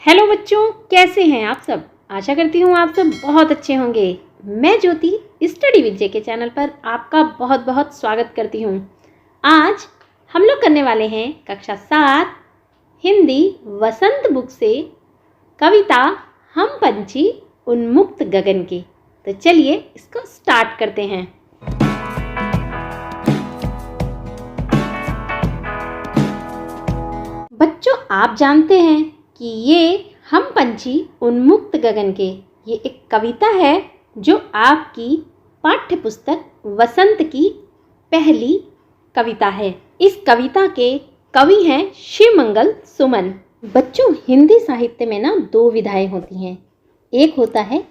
Hello बच्चों, कैसे हैं आप सब। आशा करती हूँ आप सब बहुत अच्छे होंगे। मैं ज्योति स्टडी विद जे के चैनल पर आपका बहुत बहुत स्वागत करती हूँ। आज हम लोग करने वाले हैं कक्षा 7 हिंदी वसंत बुक से कविता हम पंछी उन्मुक्त गगन की। तो चलिए इसको स्टार्ट करते हैं। बच्चों, आप जानते हैं कि ये हम पंछी उन्मुक्त गगन के ये एक कविता है जो आपकी पाठ्य पुस्तक वसंत की पहली कविता है। इस कविता के कवि हैं शिवमंगल सुमन। बच्चों, हिंदी साहित्य में ना 2 विधाएं होती हैं, एक होता है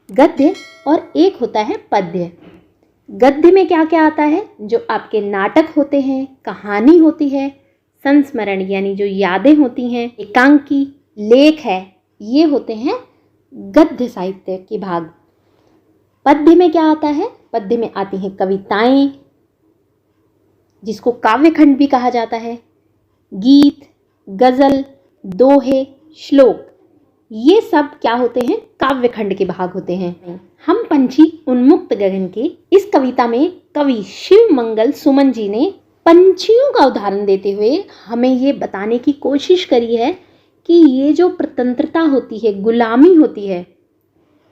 गद्य और एक होता है पद्य। गद्य में क्या क्या आता है? जो आपके नाटक होते हैं, कहानी होती है, संस्मरण यानी जो यादें होती हैं, एकांकी, लेख है, ये होते हैं गद्य साहित्य के भाग। पद्य में क्या आता है? पद्य में आती हैं कविताएं, जिसको काव्यखंड भी कहा जाता है, गीत, गजल, दोहे, श्लोक, ये सब क्या होते हैं? काव्यखंड के भाग होते हैं। हम पंछी उन्मुक्त गगन के इस कविता में कवि शिवमंगल सुमन जी ने पंछियों का उदाहरण देते हुए हमें ये बताने की कोशिश करी है कि ये जो प्रतंत्रता होती है, गुलामी होती है,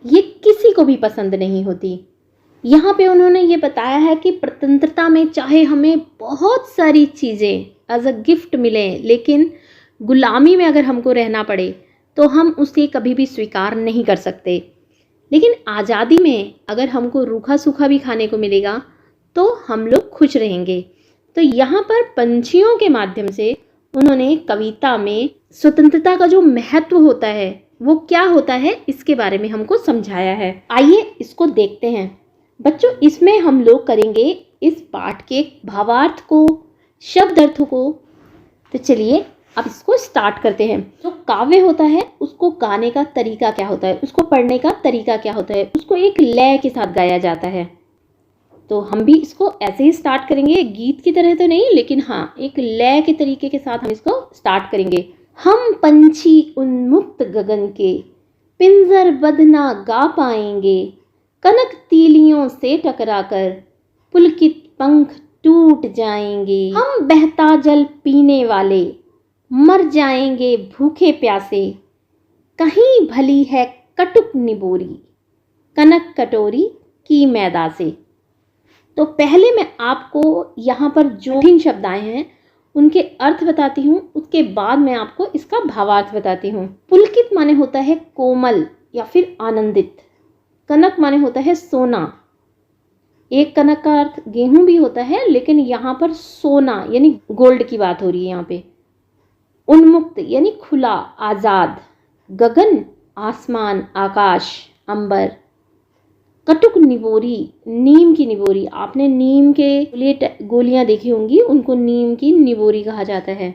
ये किसी को भी पसंद नहीं होती। यहाँ पे उन्होंने ये बताया है कि प्रतंत्रता में चाहे हमें बहुत सारी चीज़ें एज अ गिफ्ट मिलें, लेकिन गुलामी में अगर हमको रहना पड़े तो हम उसे कभी भी स्वीकार नहीं कर सकते। लेकिन आज़ादी में अगर हमको रूखा सूखा भी खाने को मिलेगा तो हम लोग खुश रहेंगे। तो यहाँ पर पंछियों के माध्यम से उन्होंने कविता में स्वतंत्रता का जो महत्व होता है वो क्या होता है, इसके बारे में हमको समझाया है। आइए इसको देखते हैं। बच्चों, इसमें हम लोग करेंगे इस पाठ के भावार्थ को, शब्द अर्थों को। तो चलिए अब इसको स्टार्ट करते हैं। जो काव्य होता है उसको गाने का तरीका क्या होता है, उसको पढ़ने का तरीका क्या होता है, उसको एक लय के साथ गाया जाता है। तो हम भी इसको ऐसे ही स्टार्ट करेंगे, गीत की तरह तो नहीं, लेकिन हाँ एक लय के तरीके के साथ हम इसको स्टार्ट करेंगे। हम पंछी उन्मुक्त गगन के पिंजर बंद ना गा पाएंगे, कनक तीलियों से टकराकर पुलकित पंख टूट जाएंगे। हम बहता जल पीने वाले मर जाएंगे भूखे प्यासे, कहीं भली है कटुक निबोरी कनक कटोरी की मैदा से। तो पहले मैं आपको यहाँ पर जो भी शब्द आए हैं उनके अर्थ बताती हूँ, उसके बाद मैं आपको इसका भावार्थ बताती हूँ। पुलकित माने होता है कोमल या फिर आनंदित। कनक माने होता है सोना। एक कनक का अर्थ गेहूं भी होता है, लेकिन यहाँ पर सोना यानी गोल्ड की बात हो रही है यहाँ पे। उन्मुक्त यानी खुला, आजाद। गगन आसमान, आकाश, अंबर। कटुक निबोरी, नीम की निबोरी। आपने नीम के गोलियां देखी होंगी, उनको नीम की निबोरी कहा जाता है।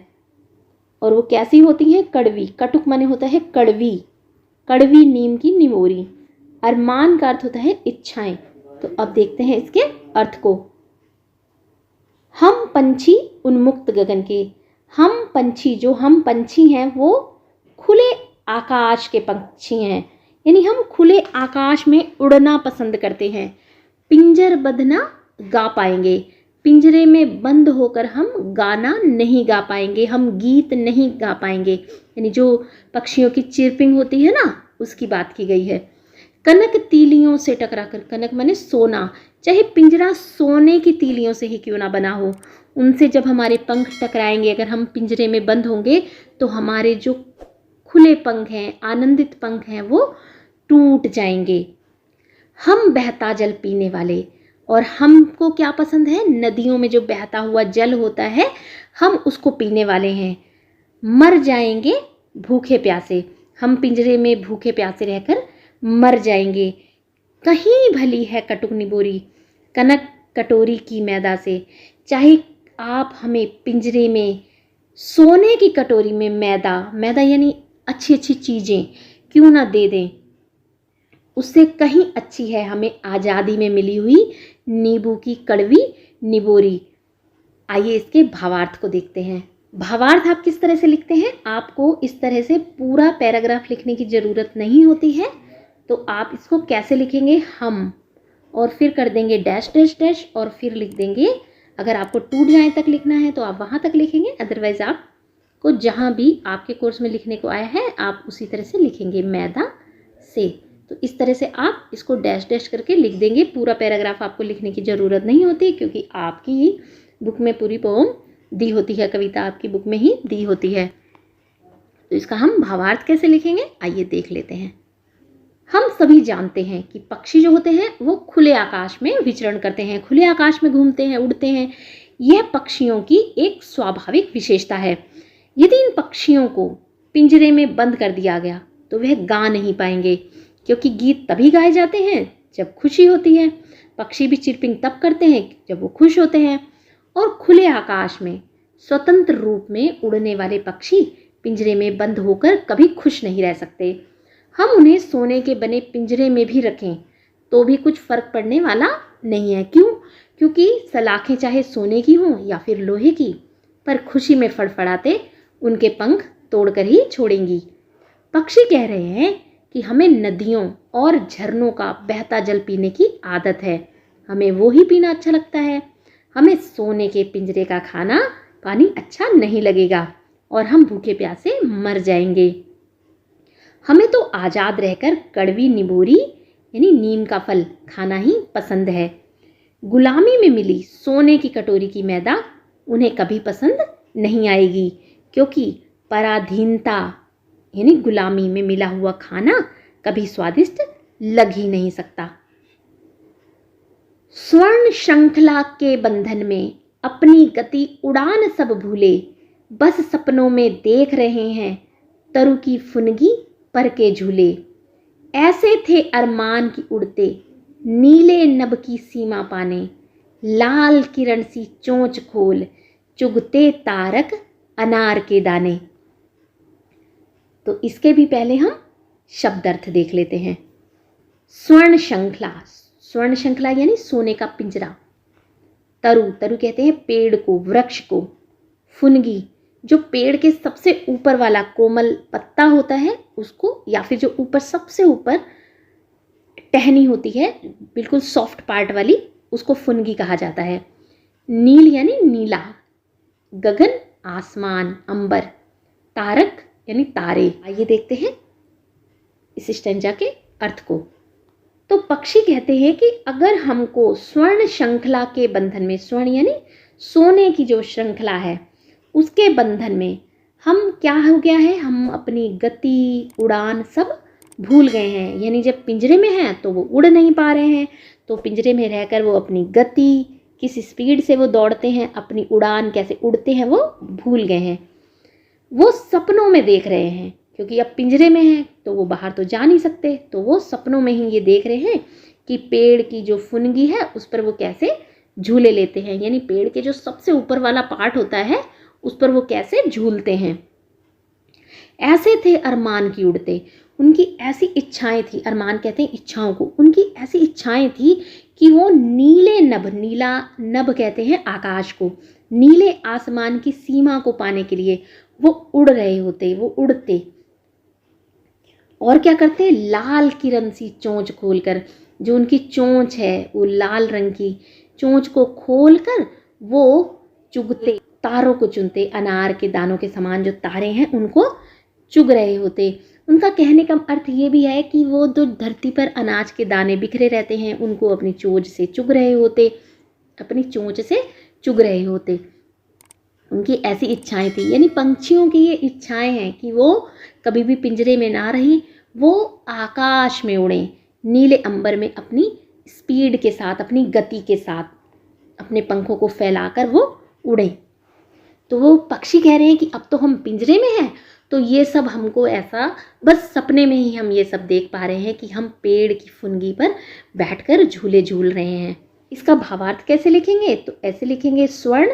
और वो कैसी होती हैं? कड़वी। कटुक माने होता है कड़वी, कड़वी नीम की निबोरी। अरमान का अर्थ होता है इच्छाएं। तो अब देखते हैं इसके अर्थ को। हम पंछी उन्मुक्त गगन के। हम पंछी, जो हम पंछी हैं वो खुले आकाश के पंछी हैं, यानी हम खुले आकाश में उड़ना पसंद करते हैं। पिंजर बंद ना गा पाएंगे, पिंजरे में बंद होकर हम गाना नहीं गा पाएंगे, हम गीत नहीं गा पाएंगे। यानी जो पक्षियों की चिरपिंग होती है ना, उसकी बात की गई है। कनक तीलियों से टकराकर, कनक माने सोना, चाहे पिंजरा सोने की तीलियों से ही क्यों ना बना हो, उनसे जब हमारे पंख टकराएंगे, अगर हम पिंजरे में बंद होंगे तो हमारे जो खुले पंख हैं, आनंदित पंख हैं, वो टूट जाएंगे। हम बहता जल पीने वाले, और हमको क्या पसंद है? नदियों में जो बहता हुआ जल होता है, हम उसको पीने वाले हैं। मर जाएंगे भूखे प्यासे, हम पिंजरे में भूखे प्यासे रहकर मर जाएंगे। कहीं भली है कटुक निबोरी कनक कटोरी की मैदा से। चाहे आप हमें पिंजरे में सोने की कटोरी में मैदा, मैदा यानी अच्छी अच्छी चीज़ें क्यों ना दे दें, उससे कहीं अच्छी है हमें आज़ादी में मिली हुई नींबू की कड़वी निबोरी। आइए इसके भावार्थ को देखते हैं। भावार्थ आप किस तरह से लिखते हैं, आपको इस तरह से पूरा पैराग्राफ लिखने की ज़रूरत नहीं होती है। तो आप इसको कैसे लिखेंगे, हम, और फिर कर देंगे डैश डैश डैश, और फिर लिख देंगे, अगर आपको टूट जाए तक लिखना है तो आप वहाँ तक लिखेंगे, अदरवाइज़ आपको जहाँ भी आपके कोर्स में लिखने को आया है आप उसी तरह से लिखेंगे, मैदा से। तो इस तरह से आप इसको डैश डैश करके लिख देंगे। पूरा पैराग्राफ आपको लिखने की ज़रूरत नहीं होती, क्योंकि आपकी बुक में पूरी पोम दी होती है, कविता आपकी बुक में ही दी होती है। तो इसका हम भावार्थ कैसे लिखेंगे, आइए देख लेते हैं। हम सभी जानते हैं कि पक्षी जो होते हैं वो खुले आकाश में विचरण करते हैं, खुले आकाश में घूमते हैं, उड़ते हैं। यह पक्षियों की एक स्वाभाविक विशेषता है। यदि इन पक्षियों को पिंजरे में बंद कर दिया गया तो वह गा नहीं पाएंगे, क्योंकि गीत तभी गाए जाते हैं जब खुशी होती है। पक्षी भी चिरपिंग तब करते हैं जब वो खुश होते हैं। और खुले आकाश में स्वतंत्र रूप में उड़ने वाले पक्षी पिंजरे में बंद होकर कभी खुश नहीं रह सकते। हम उन्हें सोने के बने पिंजरे में भी रखें तो भी कुछ फर्क पड़ने वाला नहीं है। क्यों? क्योंकि सलाखें चाहे सोने की हों या फिर लोहे की, पर खुशी में फड़फड़ाते उनके पंख तोड़कर ही छोड़ेंगी। पक्षी कह रहे हैं कि हमें नदियों और झरनों का बहता जल पीने की आदत है, हमें वो ही पीना अच्छा लगता है। हमें सोने के पिंजरे का खाना पानी अच्छा नहीं लगेगा और हम भूखे प्यासे मर जाएंगे। हमें तो आज़ाद रहकर कड़वी निबोरी यानी नीम का फल खाना ही पसंद है। गुलामी में मिली सोने की कटोरी की मैदा उन्हें कभी पसंद नहीं आएगी, क्योंकि पराधीनता यानी गुलामी में मिला हुआ खाना कभी स्वादिष्ट लग ही नहीं सकता। स्वर्ण श्रृंखला के बंधन में अपनी गति उड़ान सब भूले, बस सपनों में देख रहे हैं तरु की फुनगी पर के झूले। ऐसे थे अरमान की उड़ते नीले नभ की सीमा पाने, लाल किरण सी चोंच खोल चुगते तारक अनार के दाने। तो इसके भी पहले हम शब्दार्थ देख लेते हैं। स्वर्ण श्रृंखला, स्वर्ण श्रृंखला यानी सोने का पिंजरा। तरु, तरु कहते हैं पेड़ को, वृक्ष को। फुनगी, जो पेड़ के सबसे ऊपर वाला कोमल पत्ता होता है उसको, या फिर जो ऊपर सबसे ऊपर टहनी होती है बिल्कुल सॉफ्ट पार्ट वाली, उसको फुनगी कहा जाता है। नील यानी नीला, गगन आसमान अंबर, तारक यानी तारे। आइए देखते हैं इस स्टैंजा के अर्थ को। तो पक्षी कहते हैं कि अगर हमको स्वर्ण श्रृंखला के बंधन में, स्वर्ण यानी सोने की जो श्रृंखला है उसके बंधन में हम क्या हो गया है, हम अपनी गति उड़ान सब भूल गए हैं। यानी जब पिंजरे में हैं तो वो उड़ नहीं पा रहे हैं, तो पिंजरे में रहकर वो अपनी गति, किस स्पीड से वो दौड़ते हैं, अपनी उड़ान कैसे उड़ते हैं, वो भूल गए हैं। वो सपनों में देख रहे हैं, क्योंकि अब पिंजरे में हैं तो वो बाहर तो जा नहीं सकते, तो वो सपनों में ही ये देख रहे हैं कि पेड़ की जो फुनगी है उस पर वो कैसे झूले लेते हैं, यानी पेड़ के जो सबसे ऊपर वाला पार्ट होता है उस पर वो कैसे झूलते हैं। ऐसे थे अरमान की उड़ते, उनकी ऐसी इच्छाएं थी, अरमान कहते हैं इच्छाओं को, उनकी ऐसी इच्छाएं थी कि वो नीले नभ, नीला नभ कहते हैं आकाश को, नीले आसमान की सीमा को पाने के लिए वो उड़ रहे होते, वो उड़ते। और क्या करते, लाल किरण सी चोंच खोलकर, जो उनकी चोंच है वो लाल रंग की, चोंच को खोलकर वो चुगते, तारों को चुनते, अनार के दानों के समान जो तारे हैं उनको चुग रहे होते। उनका कहने का अर्थ ये भी है कि वो जो धरती पर अनाज के दाने बिखरे रहते हैं उनको अपनी चोंच से चुग रहे होते, अपनी चोंच से चुग रहे होते। उनकी ऐसी इच्छाएं थी, यानी पंछियों की ये इच्छाएं हैं कि वो कभी भी पिंजरे में ना रहें, वो आकाश में उड़ें, नीले अंबर में अपनी स्पीड के साथ, अपनी गति के साथ अपने पंखों को फैलाकर वो उड़ें। तो वो पक्षी कह रहे हैं कि अब तो हम पिंजरे में हैं, तो ये सब हमको ऐसा बस सपने में ही हम ये सब देख पा रहे हैं कि हम पेड़ की फुनगी पर बैठकर झूले झूल रहे हैं। इसका भावार्थ कैसे लिखेंगे, तो ऐसे लिखेंगे, स्वर्ण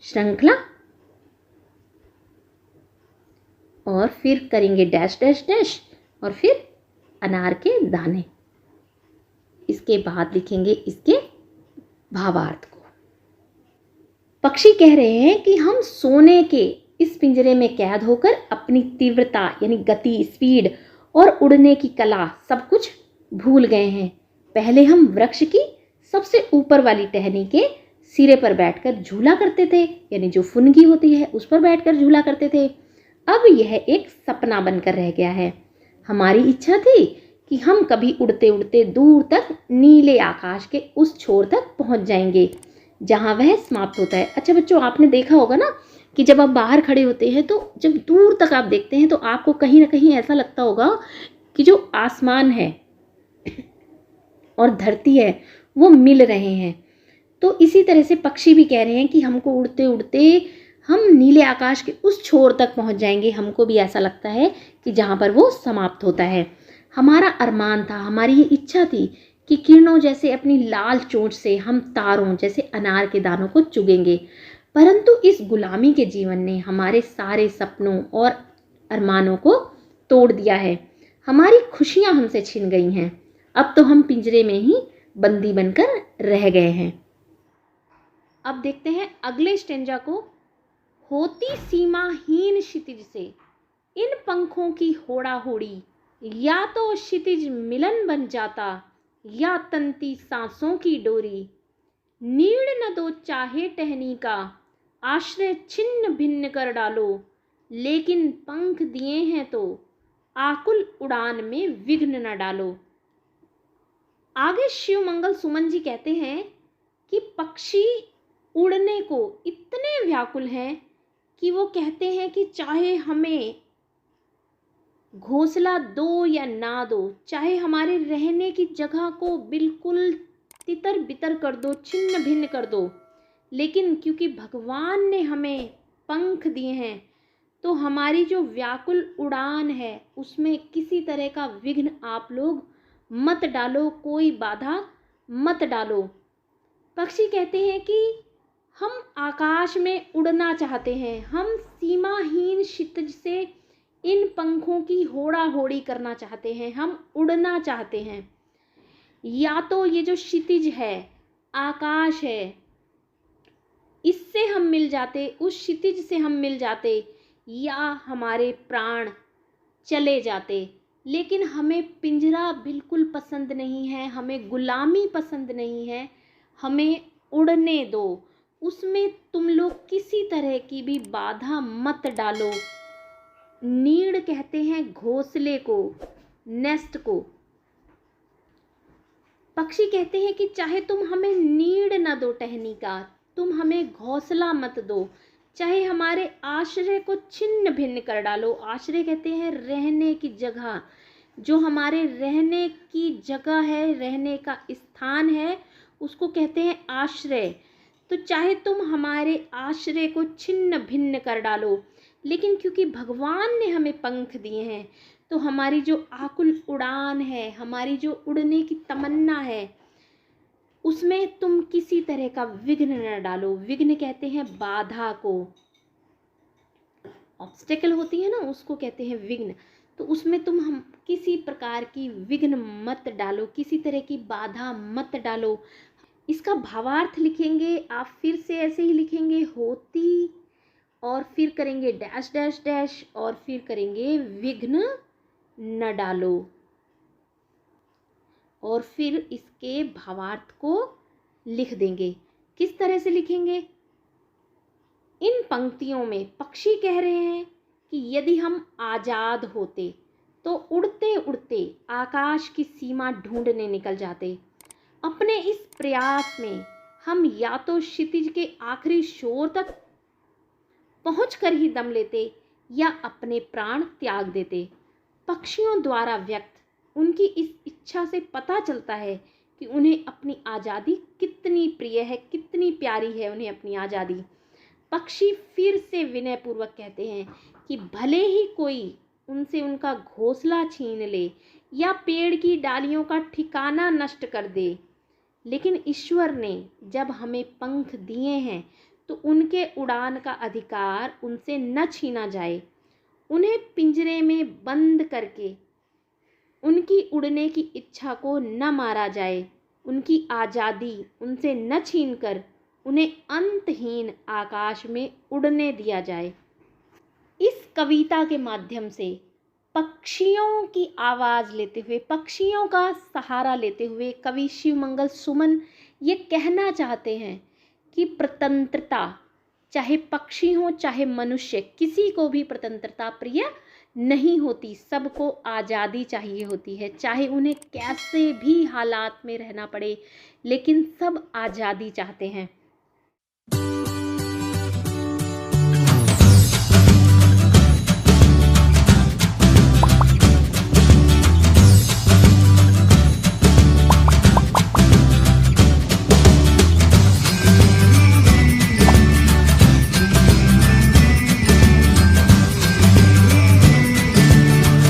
श्रृंखला और फिर करेंगे डैश डैश डैश और फिर अनार के दाने। इसके बाद लिखेंगे इसके भावार्थ को। पक्षी कह रहे हैं कि हम सोने के इस पिंजरे में कैद होकर अपनी तीव्रता यानी गति, स्पीड और उड़ने की कला सब कुछ भूल गए हैं। पहले हम वृक्ष की सबसे ऊपर वाली टहनी के सिरे पर बैठकर झूला करते थे, यानी जो फुनगी होती है उस पर बैठकर झूला करते थे। अब यह एक सपना बनकर रह गया है। हमारी इच्छा थी कि हम कभी उड़ते उड़ते दूर तक नीले आकाश के उस छोर तक पहुंच जाएंगे जहां वह समाप्त होता है। अच्छा बच्चों, आपने देखा होगा ना कि जब आप बाहर खड़े होते हैं तो जब दूर तक आप देखते हैं तो आपको कहीं ना कहीं ऐसा लगता होगा कि जो आसमान है और धरती है वो मिल रहे हैं। तो इसी तरह से पक्षी भी कह रहे हैं कि हमको उड़ते उड़ते हम नीले आकाश के उस छोर तक पहुंच जाएंगे। हमको भी ऐसा लगता है कि जहां पर वो समाप्त होता है। हमारा अरमान था, हमारी ये इच्छा थी कि किरणों जैसे अपनी लाल चोंच से हम तारों जैसे अनार के दानों को चुगेंगे। परंतु इस गुलामी के जीवन ने हमारे सारे सपनों और अरमानों को तोड़ दिया है। हमारी खुशियां हमसे छिन गई हैं। अब तो हम पिंजरे में ही बंदी बनकर रह गए हैं। अब देखते हैं अगले स्टेंजा को। होती सीमाहीन क्षितिज से इन पंखों की होड़ा होड़ी, या तो क्षितिज मिलन बन जाता या तंती सांसों की डोरी। नीड़ न दो चाहे टहनी का, आश्रय छिन्न भिन्न कर डालो। लेकिन पंख दिए हैं तो आकुल उड़ान में विघ्न न डालो। आगे शिव मंगल सुमन जी कहते हैं कि पक्षी उड़ने को इतने व्याकुल हैं कि वो कहते हैं कि चाहे हमें घोंसला दो या ना दो, चाहे हमारे रहने की जगह को बिल्कुल तितर बितर कर दो, छिन्न भिन्न कर दो, लेकिन क्योंकि भगवान ने हमें पंख दिए हैं तो हमारी जो व्याकुल उड़ान है उसमें किसी तरह का विघ्न आप लोग मत डालो, कोई बाधा मत डालो। पक्षी कहते हैं कि हम आकाश में उड़ना चाहते हैं, हम सीमाहीन क्षितिज से इन पंखों की होड़ा होड़ी करना चाहते हैं, हम उड़ना चाहते हैं। या तो ये जो क्षितिज है, आकाश है, इससे हम मिल जाते, उस क्षितिज से हम मिल जाते, या हमारे प्राण चले जाते। लेकिन हमें पिंजरा बिल्कुल पसंद नहीं है, हमें गुलामी पसंद नहीं है, हमें उड़ने दो। उसमें तुम लोग किसी तरह की भी बाधा मत डालो। नीड़ कहते हैं घोंसले को, नेस्ट को। पक्षी कहते हैं कि चाहे तुम हमें नीड़ न दो टहनी का, तुम हमें घोंसला मत दो, चाहे हमारे आश्रय को छिन्न भिन्न कर डालो। आश्रय कहते हैं रहने की जगह, जो हमारे रहने की जगह है, रहने का स्थान है, उसको कहते हैं आश्रय। तो चाहे तुम हमारे आश्रय को छिन्न भिन्न कर डालो, लेकिन क्योंकि भगवान ने हमें पंख दिए हैं तो हमारी जो आकुल उड़ान है, हमारी जो उड़ने की तमन्ना है, उसमें तुम किसी तरह का विघ्न न डालो। विघ्न कहते हैं बाधा को, ऑब्स्टेकल होती है ना, उसको कहते हैं विघ्न। तो उसमें तुम हम किसी प्रकार की विघ्न मत डालो, किसी तरह की बाधा मत डालो। इसका भावार्थ लिखेंगे आप फिर से ऐसे ही लिखेंगे, होती और फिर करेंगे डैश डैश डैश और फिर करेंगे विघ्न न डालो, और फिर इसके भावार्थ को लिख देंगे। किस तरह से लिखेंगे? इन पंक्तियों में पक्षी कह रहे हैं कि यदि हम आज़ाद होते तो उड़ते उड़ते आकाश की सीमा ढूंढने निकल जाते। अपने इस प्रयास में हम या तो क्षितिज के आखिरी छोर तक पहुंचकर ही दम लेते या अपने प्राण त्याग देते। पक्षियों द्वारा व्यक्त उनकी इस इच्छा से पता चलता है कि उन्हें अपनी आज़ादी कितनी प्रिय है, कितनी प्यारी है उन्हें अपनी आज़ादी। पक्षी फिर से विनयपूर्वक कहते हैं कि भले ही कोई उनसे उनका घोंसला छीन ले या पेड़ की डालियों का ठिकाना नष्ट कर दे, लेकिन ईश्वर ने जब हमें पंख दिए हैं तो उनके उड़ान का अधिकार उनसे न छीना जाए। उन्हें पिंजरे में बंद करके उनकी उड़ने की इच्छा को न मारा जाए। उनकी आज़ादी उनसे न छीनकर उन्हें अंतहीन आकाश में उड़ने दिया जाए। इस कविता के माध्यम से पक्षियों की आवाज़ लेते हुए, पक्षियों का सहारा लेते हुए कवि शिवमंगल सुमन ये कहना चाहते हैं कि स्वतंत्रता, चाहे पक्षी हो चाहे मनुष्य, किसी को भी स्वतंत्रता प्रिय नहीं होती। सबको आज़ादी चाहिए होती है, चाहे उन्हें कैसे भी हालात में रहना पड़े, लेकिन सब आज़ादी चाहते हैं।